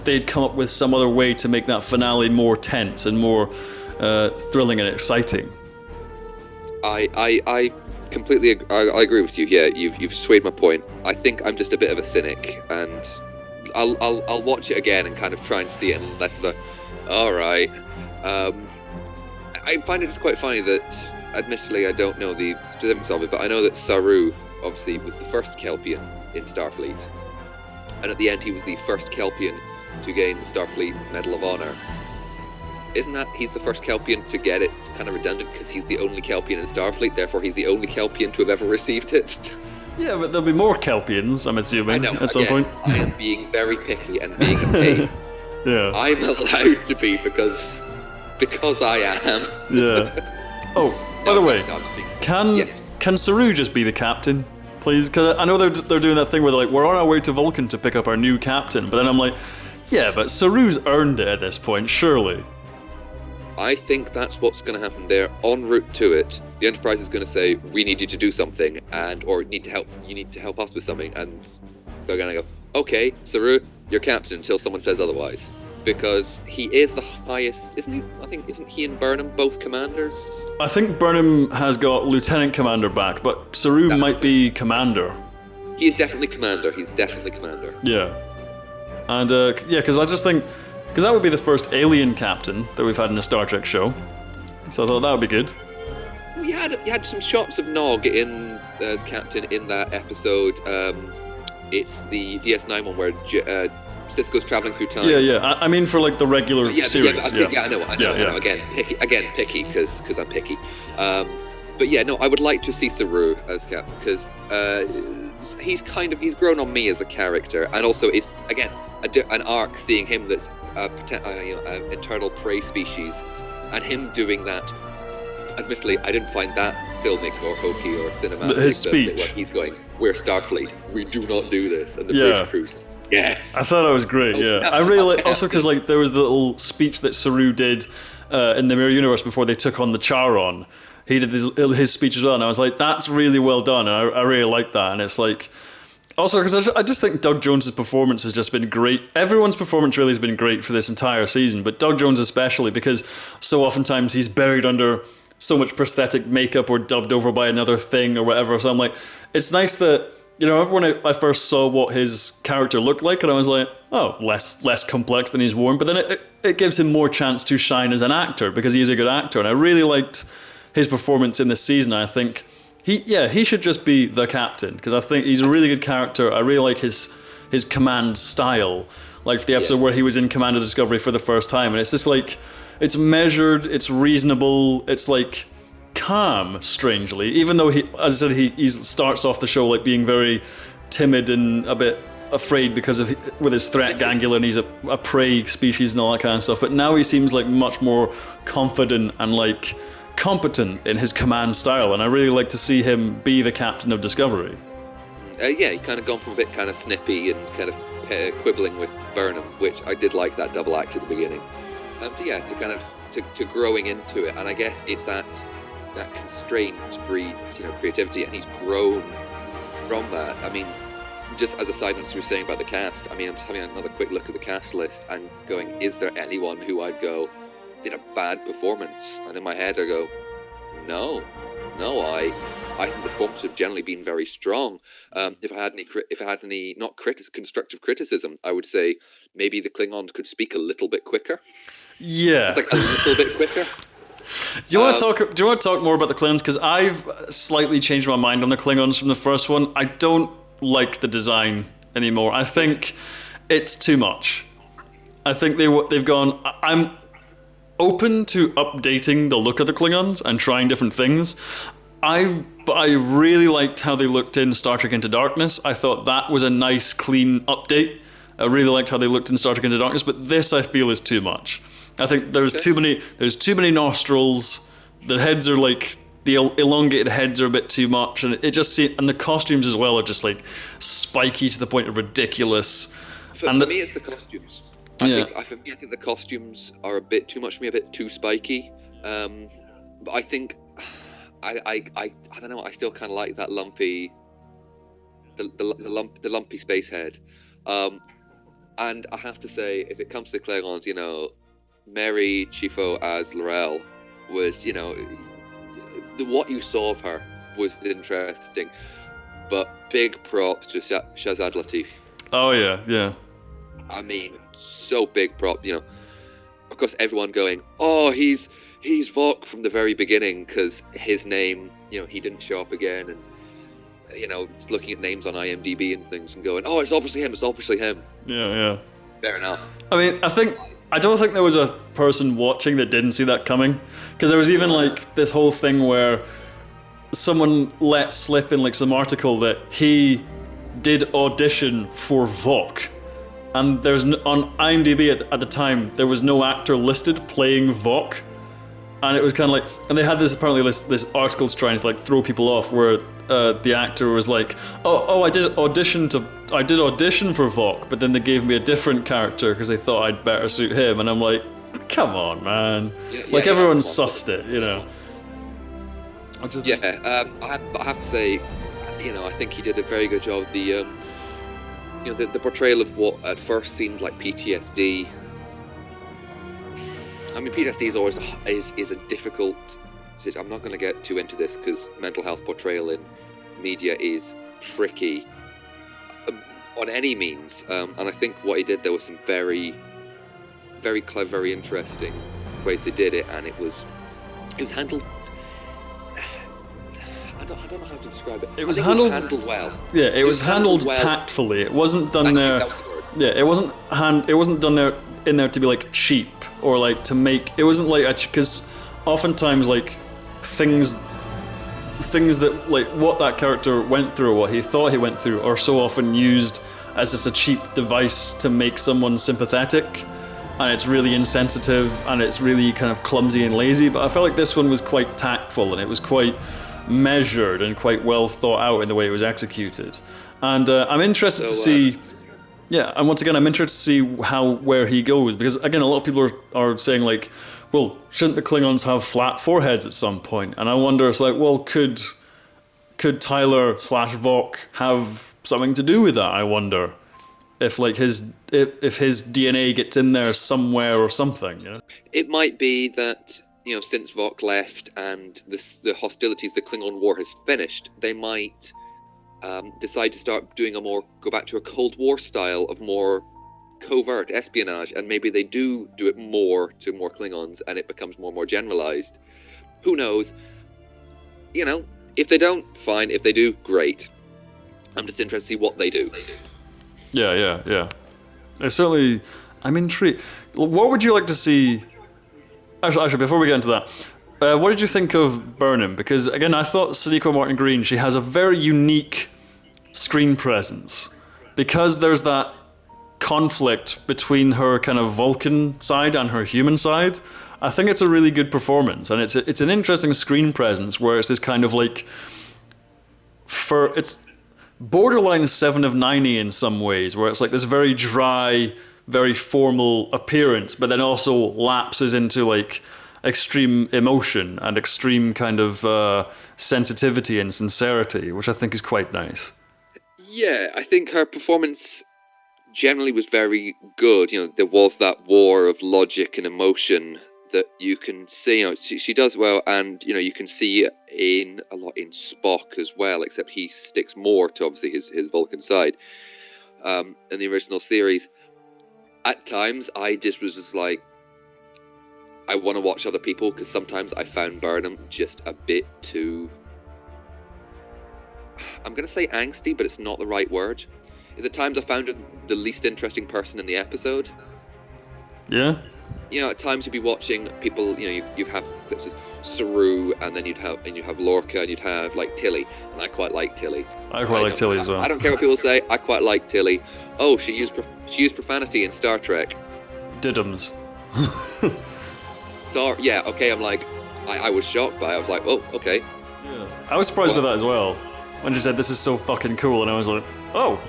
Speaker 1: they'd come up with some other way to make that finale more tense and more thrilling and exciting.
Speaker 2: I completely I agree with you. Yeah, you've swayed my point. I think I'm just a bit of a cynic, and I'll watch it again and kind of try and see it in less of a all right. I find it just quite funny that, admittedly, I don't know the specifics of it, but I know that Saru obviously was the first Kelpian in Starfleet, and at the end he was the first Kelpian to gain the Starfleet Medal of Honor. Isn't that he's the first Kelpian to get it kind of redundant because he's the only Kelpian in Starfleet, therefore he's the only Kelpian to have ever received it?
Speaker 1: Yeah, but there'll be more Kelpians, I'm assuming,
Speaker 2: I know,
Speaker 1: at some point.
Speaker 2: I am being very picky and being a pain.
Speaker 1: Yeah.
Speaker 2: I'm allowed to be because I am.
Speaker 1: Yeah. Oh, by the way, can Saru just be the captain, please? Because I know they're doing that thing where they're like, we're on our way to Vulcan to pick up our new captain, but then I'm like, yeah, but Saru's earned it at this point, surely.
Speaker 2: I think that's what's going to happen. They're en route to it. The Enterprise is going to say, we need you to do something, or you need to help us with something, and they're going to go, okay, Saru, you're captain until someone says otherwise. Because he is the highest, isn't he? Isn't he and Burnham both commanders?
Speaker 1: I think Burnham has got Lieutenant Commander back, but Saru might be Commander.
Speaker 2: He's definitely Commander.
Speaker 1: Yeah. And, because I just think, because that would be the first alien captain that we've had in a Star Trek show. So I thought that would be good.
Speaker 2: You had some shots of Nog in as captain in that episode. It's the DS9 one where Sisko's traveling through time.
Speaker 1: Yeah. I mean for like the regular series.
Speaker 2: I know. Again, picky because I'm picky. But yeah, no, I would like to see Saru as captain because he's grown on me as a character, and also it's again an arc seeing him that's an internal prey species, and him doing that. Admittedly, I didn't find that filmic or hokey or cinematic.
Speaker 1: His speech.
Speaker 2: Where he's going, we're Starfleet, we do not do this, and the British crews. Yes.
Speaker 1: I thought that was great. I really like also because like there was the little speech that Saru did in the Mirror Universe before they took on the Charon. He did his speech as well, and I was like, that's really well done. And I really like that, and it's like. Also, because I just think Doug Jones's performance has just been great. Everyone's performance really has been great for this entire season, but Doug Jones especially, because so oftentimes he's buried under so much prosthetic makeup or dubbed over by another thing or whatever. So I'm like, it's nice that, I remember when I first saw what his character looked like, and I was like, oh, less complex than he's worn. But then it gives him more chance to shine as an actor, because he's a good actor. And I really liked his performance in this season. I think he should just be the captain, because I think he's a really good character. I really like his command style, like for the episode where he was in Command of Discovery for the first time, and it's just like, it's measured, it's reasonable, it's like calm, strangely, even though as I said, he starts off the show like being very timid and a bit afraid because of with his threat gangula, and he's a prey species and all that kind of stuff, but now he seems like much more confident and like competent in his command style, and I really like to see him be the captain of Discovery.
Speaker 2: He kind of gone from a bit kind of snippy and kind of quibbling with Burnham, which I did like that double act at the beginning. To growing into it, and I guess it's that constraint breeds creativity, and he's grown from that. I mean, just as a side note, you were saying about the cast, I mean, I'm just having another quick look at the cast list and going, is there anyone who I'd go did a bad performance? And in my head I go, no, I think the performances have generally been very strong. If I had any constructive criticism, I would say maybe the Klingons could speak a little bit quicker.
Speaker 1: Yeah,
Speaker 2: it's like a little bit quicker.
Speaker 1: Do you want to talk more about the Klingons? Because I've slightly changed my mind on the Klingons from the first one. I don't like the design anymore. I think it's too much. I think they've gone. I'm open to updating the look of the Klingons and trying different things. But I really liked how they looked in Star Trek Into Darkness. I thought that was a nice, clean update. I really liked how they looked in Star Trek Into Darkness, but this I feel is too much. I think there's too many nostrils. The heads are like, the elongated heads are a bit too much, and it just and the costumes as well are just like spiky to the point of ridiculous.
Speaker 2: For me, it's the costumes. I think the costumes are a bit too much for me, a bit too spiky. But I think I don't know. I still kind of like that lumpy, the lumpy space head. And I have to say, if it comes to the Klingons, Mary Chieffo as L'Rell was, what you saw of her was interesting. But big props to Shazad Latif.
Speaker 1: Oh yeah.
Speaker 2: I mean, so big prop. Of course, everyone going, oh, he's Vok from the very beginning, because his name, he didn't show up again, and it's looking at names on IMDb and things and going, oh, it's obviously him. Yeah. Fair enough.
Speaker 1: I mean, I don't think there was a person watching that didn't see that coming, because there was even like this whole thing where someone let slip in like some article that he did audition for Vok, and there's on IMDb at the time there was no actor listed playing Vok, and it was kind of like, and they had this apparently this article's trying to like throw people off where the actor was like, oh, I did audition for Vok, but then they gave me a different character because they thought I'd better suit him, and I'm like, come on, man, everyone sussed it, What do you think?
Speaker 2: Yeah, I have to say, I think he did a very good job. The portrayal of what at first seemed like PTSD. I mean, PTSD is always is a difficult. I'm not going to get too into this because mental health portrayal in media is tricky on any means. And I think what he did there was some very, very clever, very interesting ways they did it, and it was handled. I don't know how to describe it.
Speaker 1: It was handled
Speaker 2: well.
Speaker 1: Yeah, it was handled
Speaker 2: well.
Speaker 1: tactfully. It wasn't done
Speaker 2: Thank you,
Speaker 1: there.
Speaker 2: that was the word.
Speaker 1: Yeah, it wasn't done there in there to be like cheap or like to make. It wasn't like because oftentimes like things that like what that character went through or what he thought he went through are so often used as just a cheap device to make someone sympathetic, and it's really insensitive and it's really kind of clumsy and lazy. But I felt like this one was quite tactful and it was quite measured and quite well thought out in the way it was executed. And I'm interested to see. Yeah, and once again, I'm interested to see where he goes, because again, a lot of people are saying like, well, shouldn't the Klingons have flat foreheads at some point? And I wonder, it's like, well, could Tyler/Vok have something to do with that? I wonder if like if his DNA gets in there somewhere or something. You know,
Speaker 2: it might be that since Vok left and the hostilities, the Klingon War has finished, they might. Decide to start doing go back to a Cold War style of more covert espionage, and maybe they do it more to more Klingons and it becomes more and more generalized. Who knows? If they don't, fine. If they do, great. I'm just interested to see what they do.
Speaker 1: Yeah. I'm intrigued. What would you like to see? Actually, before we get into that, what did you think of Burnham? Because again, I thought Sonequa Martin-Green, she has a very unique screen presence, because there's that conflict between her kind of Vulcan side and her human side. I think it's a really good performance, and it's an interesting screen presence where it's this kind of like, it's borderline 7 of 90 in some ways, where it's like this very dry, very formal appearance, but then also lapses into like extreme emotion and extreme kind of sensitivity and sincerity, which I think is quite nice.
Speaker 2: Yeah, I think her performance generally was very good. There was that war of logic and emotion that you can see. She does well, and you can see it a lot in Spock as well, except he sticks more to obviously his Vulcan side in the original series. At times, I just was just like, I want to watch other people, because sometimes I found Burnham just a bit too, I'm going to say angsty, but it's not the right word. At times I found her the least interesting person in the episode.
Speaker 1: Yeah?
Speaker 2: At times you'd be watching people, you have clips of Saru, and then you'd have Lorca, and you'd have like Tilly, and I quite like Tilly.
Speaker 1: I quite like Tilly as well.
Speaker 2: I don't care what people say, I quite like Tilly. Oh, she used profanity in Star Trek.
Speaker 1: Diddums.
Speaker 2: So, yeah, okay, I'm like, I was shocked by it. I was like, oh, okay.
Speaker 1: Yeah. I was surprised by that as well. When she said, this is so fucking cool, and I was like, oh.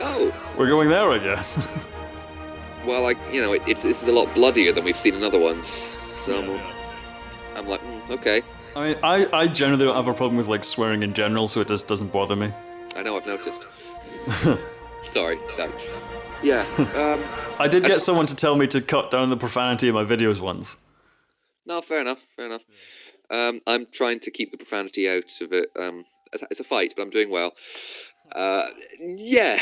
Speaker 2: Oh.
Speaker 1: We're going there, I guess.
Speaker 2: Well, this is a lot bloodier than we've seen in other ones. So I'm like, okay.
Speaker 1: I mean, I generally don't have a problem with like swearing in general, so it just doesn't bother me.
Speaker 2: I know, I've noticed. Sorry. No. Yeah.
Speaker 1: I did get someone to tell me to cut down the profanity in my videos once.
Speaker 2: No, fair enough. I'm trying to keep the profanity out of it. It's a fight, but I'm doing well. Yeah.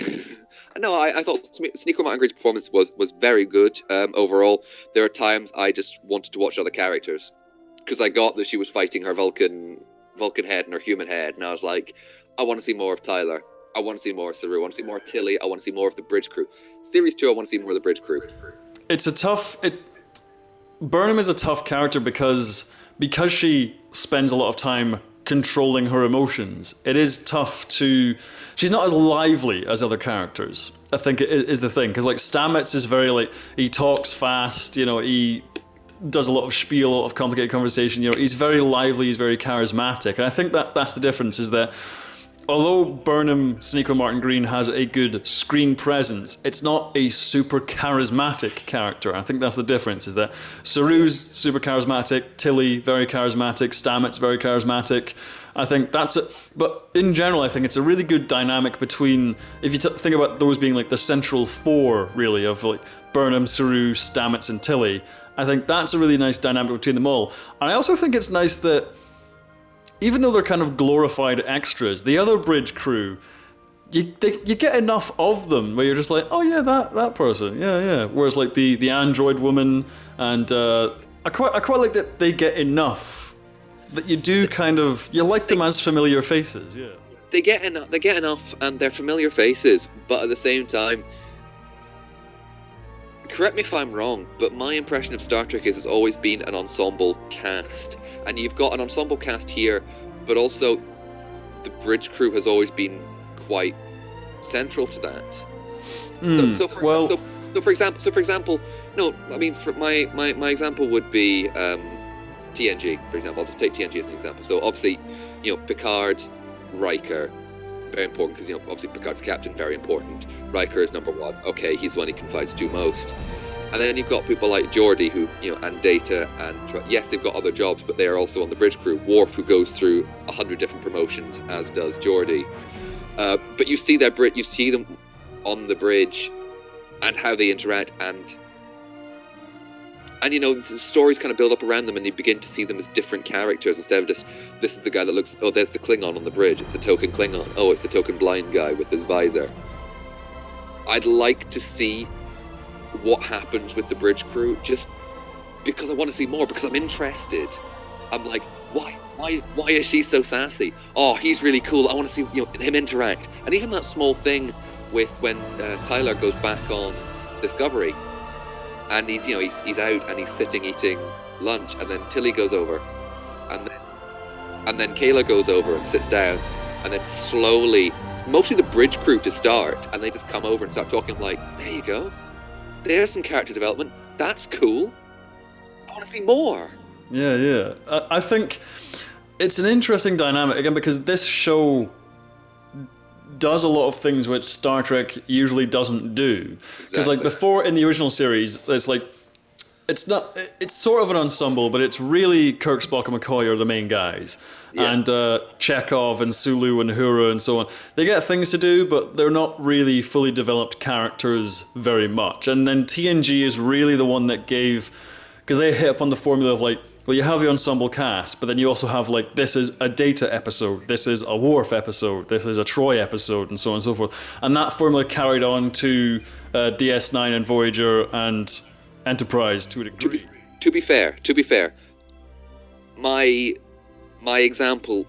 Speaker 2: No, I thought Sonequa Martin-Green's performance was very good overall. There are times I just wanted to watch other characters, because I got that she was fighting her Vulcan head and her human head, and I was like, I want to see more of Tyler. I want to see more of Saru. I want to see more of Tilly. I want to see more of the bridge crew. Series 2, I want to see more of the bridge crew.
Speaker 1: Burnham is a tough character because she spends a lot of time controlling her emotions. It is tough she's not as lively as other characters, I think is the thing, because like Stamets is very like, he talks fast, he does a lot of spiel, a lot of complicated conversation, he's very lively, he's very charismatic, and I think that's the difference, is that although Burnham, Sonequa Martin Green, has a good screen presence, it's not a super charismatic character. I think that's the difference, is that Saru's super charismatic, Tilly, very charismatic, Stamets, very charismatic. I think that's it. But in general, I think it's a really good dynamic between, if you think about those being like the central four, really, of like Burnham, Saru, Stamets, and Tilly, I think that's a really nice dynamic between them all. And I also think it's nice that even though they're kind of glorified extras, the other bridge crew, you get enough of them where you're just like, oh yeah, that person, yeah. Whereas like the android woman and I quite like that they get enough that you do kind of, you like them as familiar faces, yeah.
Speaker 2: They get enough, and they're familiar faces, but at the same time, correct me if I'm wrong, but my impression of Star Trek is it's always been an ensemble cast. And you've got an ensemble cast here, but also the bridge crew has always been quite central to that. So for example, no, I mean, for my example would be TNG, for example. I'll just take TNG as an example. So obviously, Picard, Riker, very important, because obviously Picard's captain, very important. Riker is number one. Okay, he's the one he confides to most. And then you've got people like Geordi, who, and Data, and yes, they've got other jobs, but they are also on the bridge crew. Worf, who goes through 100 different promotions, as does Geordi. But you see you see them on the bridge, and how they interact, and stories kind of build up around them, and you begin to see them as different characters instead of just, this is the guy that looks, oh, there's the Klingon on the bridge, it's the token Klingon, oh, it's the token blind guy with his visor. I'd like to see what happens with the bridge crew, just because I want to see more, because I'm interested. I'm like, why is she so sassy? Oh, he's really cool. I want to see him interact. And even that small thing with when Tyler goes back on Discovery, and he's out and he's sitting eating lunch, and then Tilly goes over, and then Kayla goes over and sits down, and then slowly, mostly the bridge crew to start, and they just come over and start talking. I'm like, there you go. There's some character development. That's cool. I want to see more.
Speaker 1: Yeah. I think it's an interesting dynamic, again, because this show does a lot of things which Star Trek usually doesn't do. Because like before in the original series, it's like, it's sort of an ensemble, but it's really Kirk, Spock, and McCoy are the main guys. Yeah. And Chekhov and Sulu and Uhura and so on. They get things to do, but they're not really fully developed characters very much. And then TNG is really the one that gave, because they hit upon the formula of like, well, you have the ensemble cast, but then you also have like, this is a Data episode, this is a Worf episode, this is a Troy episode, and so on and so forth. And that formula carried on to DS9 and Voyager and Enterprise to a degree.
Speaker 2: To be fair, my example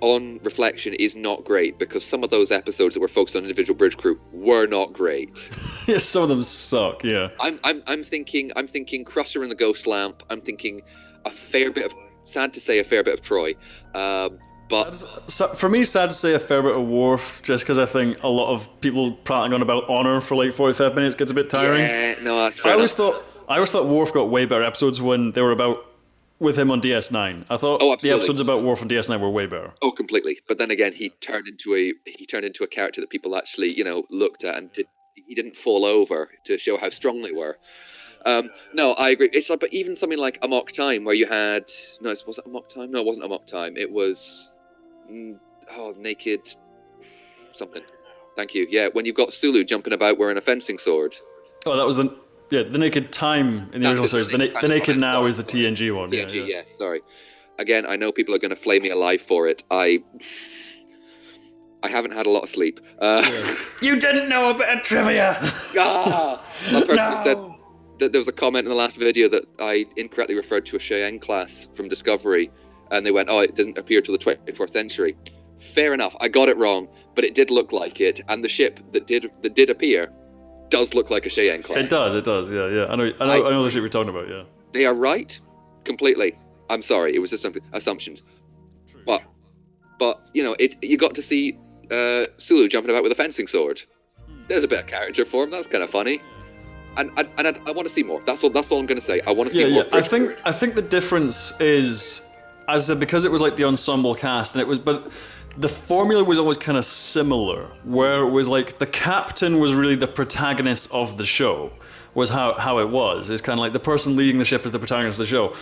Speaker 2: on reflection is not great, because some of those episodes that were focused on individual bridge crew were not great.
Speaker 1: Yeah, some of them suck. Yeah.
Speaker 2: I'm thinking Crusher and the Ghost Lamp. I'm thinking a fair bit of Troy. But
Speaker 1: for me, sad to say a fair bit of Worf, just because I think a lot of people prattling on about Honor for like 45 minutes gets a bit tiring.
Speaker 2: Yeah, no, that's fair enough.
Speaker 1: I always thought Worf got way better episodes when they were about with him on DS9. I thought the episodes about Worf on DS9 were way better.
Speaker 2: Oh, completely. But then again, he turned into a character that people actually, looked at, and he didn't fall over to show how strong they were. No, I agree. It's like, but even something like Amok Time, where you had was it Amok Time? No, it wasn't Amok Time. It was Naked something. Thank you. Yeah, when you've got Sulu jumping about wearing a fencing sword.
Speaker 1: Oh, that was the Naked Time in the original series. The Naked Now is the TNG one.
Speaker 2: TNG, yeah. Sorry. Again, I know people are going to flay me alive for it. I haven't had a lot of sleep.
Speaker 1: You didn't know a bit of trivia.
Speaker 2: That person said that there was a comment in the last video that I incorrectly referred to a Cheyenne class from Discovery, and they went, it doesn't appear till the 24th century. Fair enough, I got it wrong, but it did look like it, and the ship that did appear does look like a Cheyenne class.
Speaker 1: It does, yeah. I know the ship you're talking about, yeah.
Speaker 2: They are right, completely. I'm sorry, it was just assumptions.
Speaker 1: True.
Speaker 2: But you got to see Sulu jumping about with a fencing sword. There's a bit of character for him. That's kind of funny. And I want to see more. That's all I'm going to say. I want to see more.
Speaker 1: I think the difference is, as I said, because it was like the ensemble cast, and it was, but the formula was always kind of similar, where it was like the captain was really the protagonist of the show, was how it was. It's kind of like the person leading the ship is the protagonist of the show.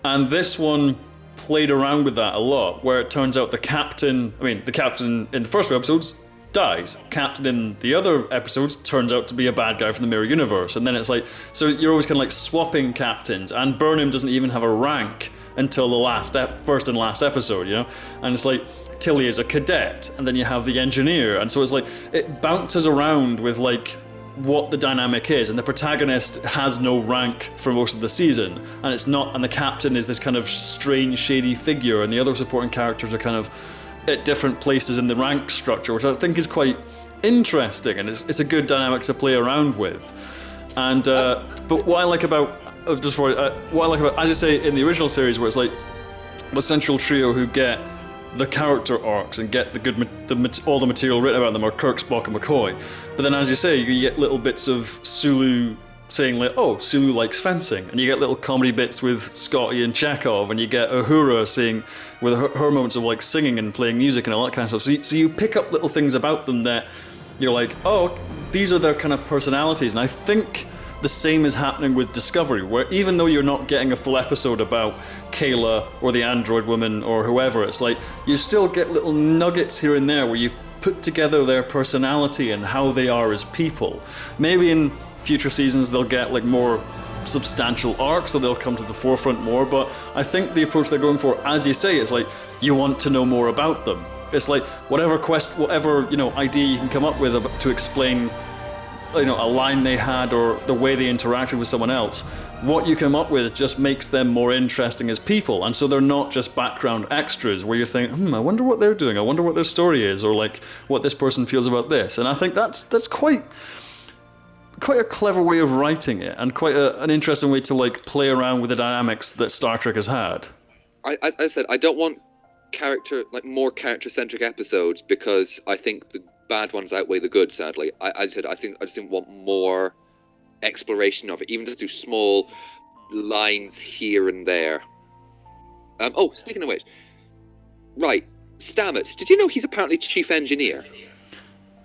Speaker 1: And this one played around with that a lot, where it turns out the captain in the first few episodes dies. Captain in the other episodes turns out to be a bad guy from the Mirror Universe. And then it's like, so you're always kind of like swapping captains, and Burnham doesn't even have a rank until the first and last episode, you know? And it's like, Tilly is a cadet, and then you have the engineer, and so it's like, it bounces around with like what the dynamic is, and the protagonist has no rank for most of the season, and the captain is this kind of strange, shady figure, and the other supporting characters are kind of at different places in the rank structure, which I think is quite interesting, and it's a good dynamic to play around with. And but what I like about, as you say, in the original series, where it's like the central trio who get the character arcs and get all the material written about them are Kirk, Spock, and McCoy. But then, as you say, you get little bits of Sulu saying like, "Oh, Sulu likes fencing," and you get little comedy bits with Scotty and Chekhov, and you get Uhura saying with her moments of like singing and playing music and all that kind of stuff. So you pick up little things about them that you're like, "Oh, these are their kind of personalities," and I think the same is happening with Discovery, where even though you're not getting a full episode about Kayla or the android woman or whoever, it's like you still get little nuggets here and there where you put together their personality and how they are as people. Maybe in future seasons they'll get like more substantial arcs, so they'll come to the forefront more, but I think the approach they're going for, as you say, is like you want to know more about them. It's like whatever idea you can come up with to explain a line they had or the way they interacted with someone else, what you come up with just makes them more interesting as people, and so they're not just background extras where you think, I wonder what they're doing, I wonder what their story is, or like what this person feels about this. And I think that's quite a clever way of writing it, and quite an interesting way to like play around with the dynamics that Star Trek has had.
Speaker 2: I said I don't want more character-centric episodes, because I think the bad ones outweigh the good, sadly. I just didn't want more exploration of it, even just do small lines here and there. Speaking of which, right, Stamets, did you know he's apparently chief engineer?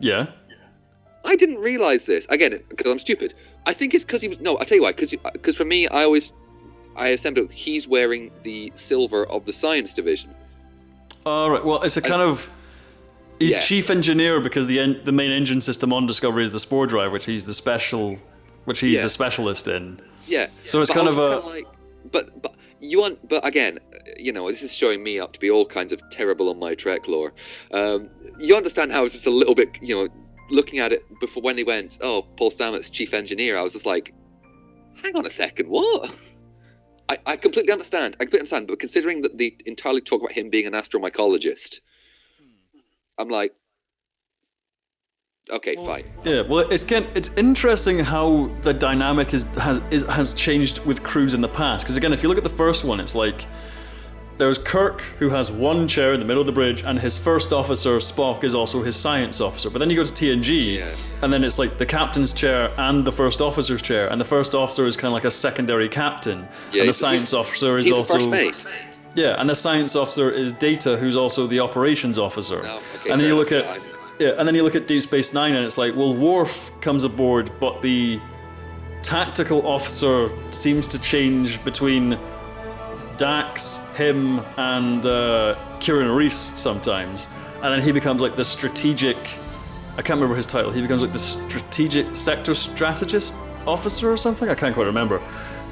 Speaker 1: Yeah.
Speaker 2: I didn't realise this. Again, because I'm stupid. I think it's because he was... No, I'll tell you why. Because for me, I assumed that he's wearing the silver of the science division.
Speaker 1: Right, well, it's a kind of... He's chief engineer because the main engine system on Discovery is the spore drive, which he's the specialist in. Yeah. So it's kind of a... But again, this is showing me up to be all kinds of terrible on my Trek lore. You understand how it's just a little bit, looking at it before when he went, Paul Stamets, chief engineer, I was just like, hang on a second, what? I completely understand. But considering that they entirely talk about him being an astromycologist, I'm like, okay, fine. Yeah, well, it's interesting how the dynamic has changed with crews in the past. Because again, if you look at the first one, it's like there's Kirk, who has one chair in the middle of the bridge, and his first officer, Spock, is also his science officer. But then you go to TNG, and then it's like the captain's chair and the first officer's chair, and the first officer is kind of like a secondary captain, and the science officer is also...
Speaker 2: He's the first mate.
Speaker 1: Yeah, and the science officer is Data, who's also the operations officer. And then you look at Deep Space Nine, and it's like, well, Worf comes aboard, but the tactical officer seems to change between Dax, him, and Kieran Reese sometimes, and then he becomes like the strategic... I can't remember his title. He becomes like the strategic sector strategist officer or something. I can't quite remember.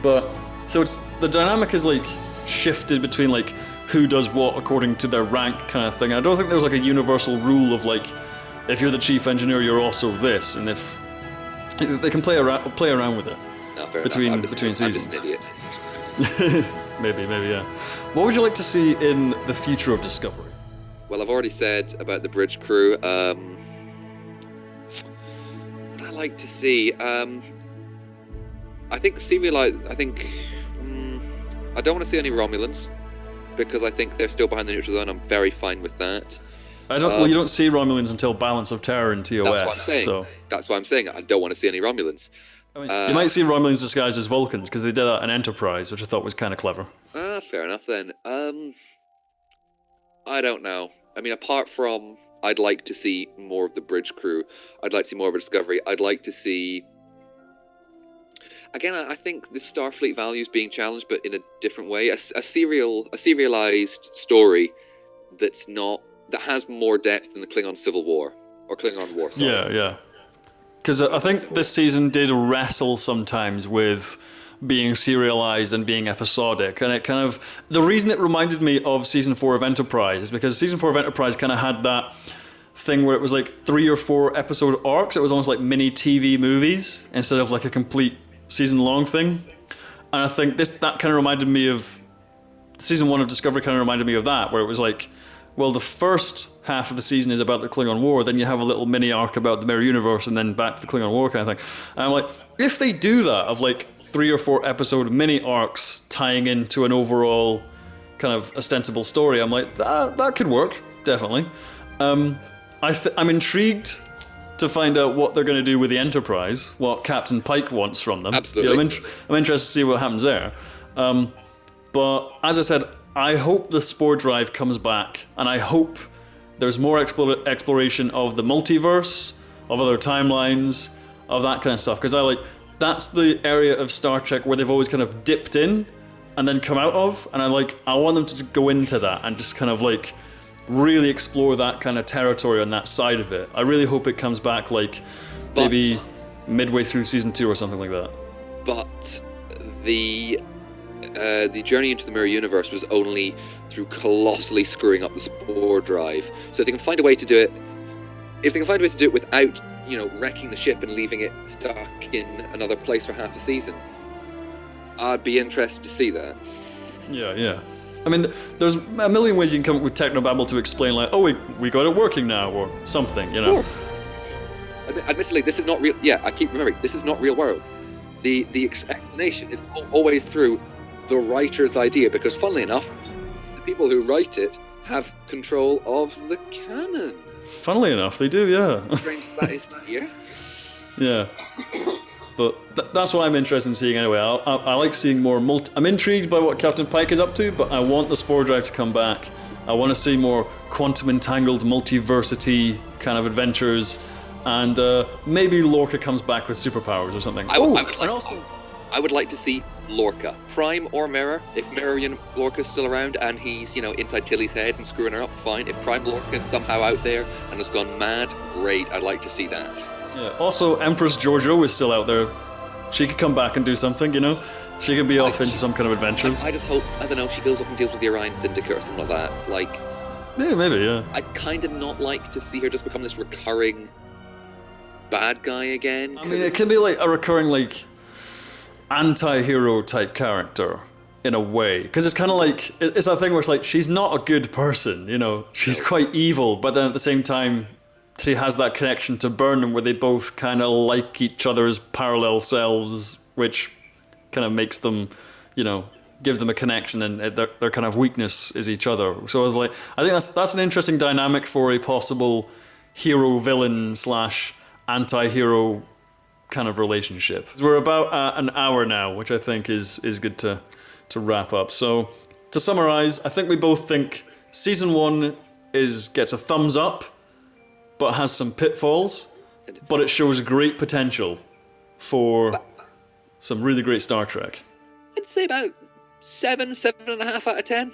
Speaker 1: But so it's the dynamic is like shifted between like who does what according to their rank kind of thing. And I don't think there's like a universal rule of like if you're the chief engineer you're also this, and if they can play around with it between seasons.
Speaker 2: I'm just an idiot.
Speaker 1: maybe yeah. What would you like to see in the future of Discovery?
Speaker 2: Well, I've already said about the bridge crew. What I like to see, I don't want to see any Romulans, because I think they're still behind the neutral zone. I'm very fine with that.
Speaker 1: You don't see Romulans until Balance of Terror in TOS.
Speaker 2: That's what I'm saying.
Speaker 1: So.
Speaker 2: That's what I'm saying. I don't want to see any Romulans.
Speaker 1: I mean, you might see Romulans disguised as Vulcans, because they did that in Enterprise, which I thought was kind of clever.
Speaker 2: Fair enough then. I don't know. I mean, apart from I'd like to see more of the bridge crew. I'd like to see more of a Discovery. I'd like to see... Again, I think the Starfleet values being challenged, but in a different way. A serialized story that has more depth than the Klingon Civil War. Or Klingon War, sorry.
Speaker 1: Yeah. Because I think this season did wrestle sometimes with being serialized and being episodic, and it kind of... The reason it reminded me of Season 4 of Enterprise is because Season 4 of Enterprise kind of had that thing where it was like 3 or 4 episode arcs. It was almost like mini TV movies instead of like a complete season-long thing. And I think that kind of reminded me of... Season 1 of Discovery kind of reminded me of that, where it was like, well, the first half of the season is about the Klingon War, then you have a little mini arc about the Mirror Universe, and then back to the Klingon War kind of thing. And I'm like, if they do that, of like 3 or 4 episode mini arcs tying into an overall kind of ostensible story, I'm like, that could work, definitely. I'm intrigued to find out what they're going to do with the Enterprise, what Captain Pike wants from them.
Speaker 2: Absolutely.
Speaker 1: I'm interested to see what happens there. But as I said, I hope the spore drive comes back, and I hope there's more exploration of the multiverse, of other timelines, of that kind of stuff. Because that's the area of Star Trek where they've always kind of dipped in and then come out of, and I want them to go into that and just kind of like really explore that kind of territory on that side of it. I really hope it comes back maybe midway through season 2 or something like that.
Speaker 2: But the journey into the Mirror Universe was only through colossally screwing up the spore drive. So if they can find a way to do it, without, wrecking the ship and leaving it stuck in another place for half a season, I'd be interested to see that. Yeah.
Speaker 1: I mean, there's a million ways you can come up with technobabble to explain, like, oh, we got it working now, or something, Sure.
Speaker 2: Admittedly, this is not real. Yeah, I keep remembering, this is not real world. The explanation is always through the writer's idea, because funnily enough, the people who write it have control of the canon.
Speaker 1: Funnily enough, they do, yeah.
Speaker 2: Strange that is to hear.
Speaker 1: Yeah. But that's what I'm interested in seeing anyway. I like seeing more I'm intrigued by what Captain Pike is up to, but I want the spore drive to come back. I want to see more quantum entangled multiversity kind of adventures, and maybe Lorca comes back with superpowers or something.
Speaker 2: I would like to see Lorca, Prime or Mirror. If Mirror Lorca's still around and he's, inside Tilly's head and screwing her up, fine. If Prime Lorca is somehow out there and has gone mad, great. I'd like to see that.
Speaker 1: Yeah. Also, Empress Giorgio is still out there. She could come back and do something, She could be off into some kind of adventures.
Speaker 2: I just hope, I don't know, she goes off and deals with the Orion Syndicate or something like that.
Speaker 1: Yeah, maybe, yeah.
Speaker 2: I'd kind of not like to see her just become this recurring bad guy again.
Speaker 1: I mean, it can be like a recurring, anti-hero type character in a way, because it's kind of like, it's that thing where it's like, she's not a good person, she's quite evil, but then at the same time she has that connection to Burnham where they both kind of like each other's parallel selves, which kind of makes them, gives them a connection, and their kind of weakness is each other. So I was like, I think that's an interesting dynamic for a possible hero-villain / anti-hero kind of relationship. We're about an hour now, which I think is good to wrap up. So to summarize, I think we both think season 1 gets a thumbs up, but has some pitfalls, but it shows great potential for some really great Star Trek.
Speaker 2: I'd say about 7.5 out of 10.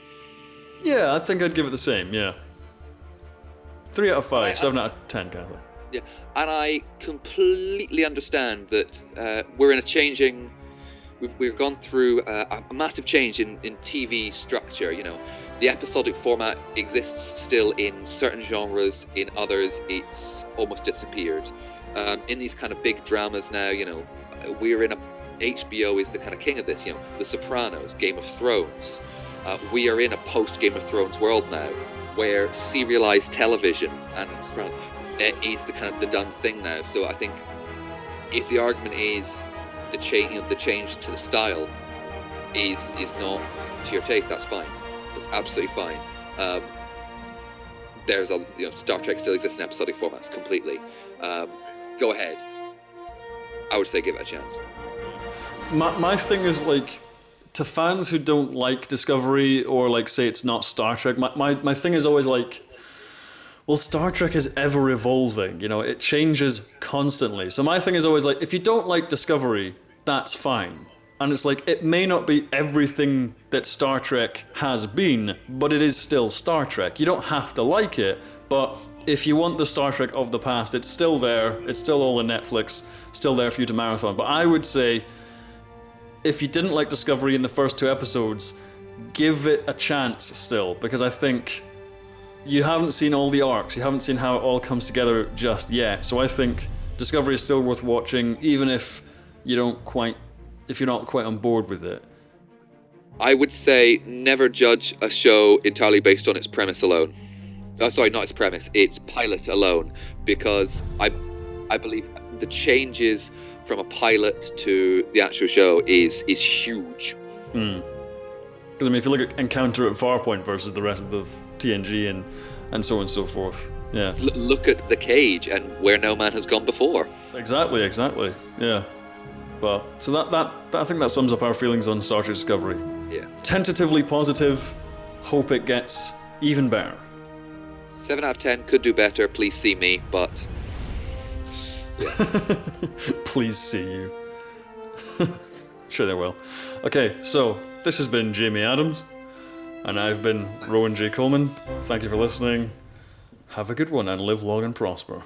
Speaker 1: Yeah, I think I'd give it the same, yeah. 3 out of 5, 7 out of 10 kind of thing.
Speaker 2: Yeah, and I completely understand that we're in a changing... We've gone through a massive change in TV structure, The episodic format exists still in certain genres, in others it's almost disappeared. In these kind of big dramas now, we're in HBO is the kind of king of this, The Sopranos, Game of Thrones. We are in a post-Game of Thrones world now, where serialized television and is the kind of the done thing now. So I think if the argument is the change to the style is not to your taste, that's fine. That's absolutely fine. Star Trek still exists in episodic formats completely. Go ahead. I would say give it a chance.
Speaker 1: My thing is to fans who don't like Discovery or like say it's not Star Trek, my thing is always like, well, Star Trek is ever evolving, it changes constantly. So my thing is always like, if you don't like Discovery, that's fine. And it's like, it may not be everything that Star Trek has been, but it is still Star Trek. You don't have to like it, but if you want the Star Trek of the past, it's still there. It's still all on Netflix, still there for you to marathon. But I would say, if you didn't like Discovery in the first 2 episodes, give it a chance still, because I think you haven't seen all the arcs. You haven't seen how it all comes together just yet. So I think Discovery is still worth watching, even if you're not quite on board with it.
Speaker 2: I would say never judge a show entirely based on its premise alone. Sorry, not its premise, its pilot alone, because I believe the changes from a pilot to the actual show is huge.
Speaker 1: Because if you look at Encounter at Farpoint versus the rest of the TNG and so on and so forth, yeah.
Speaker 2: Look at The Cage and Where No Man Has Gone Before.
Speaker 1: Exactly, yeah. But so that I think that sums up our feelings on Star Trek Discovery.
Speaker 2: Yeah.
Speaker 1: Tentatively positive. Hope it gets even better.
Speaker 2: 7 out of 10 could do better. Please see me, but yeah.
Speaker 1: Please see you. Sure they will. Okay, so this has been Jamie Adams, and I've been Rowan J. Coleman. Thank you for listening. Have a good one and live long and prosper.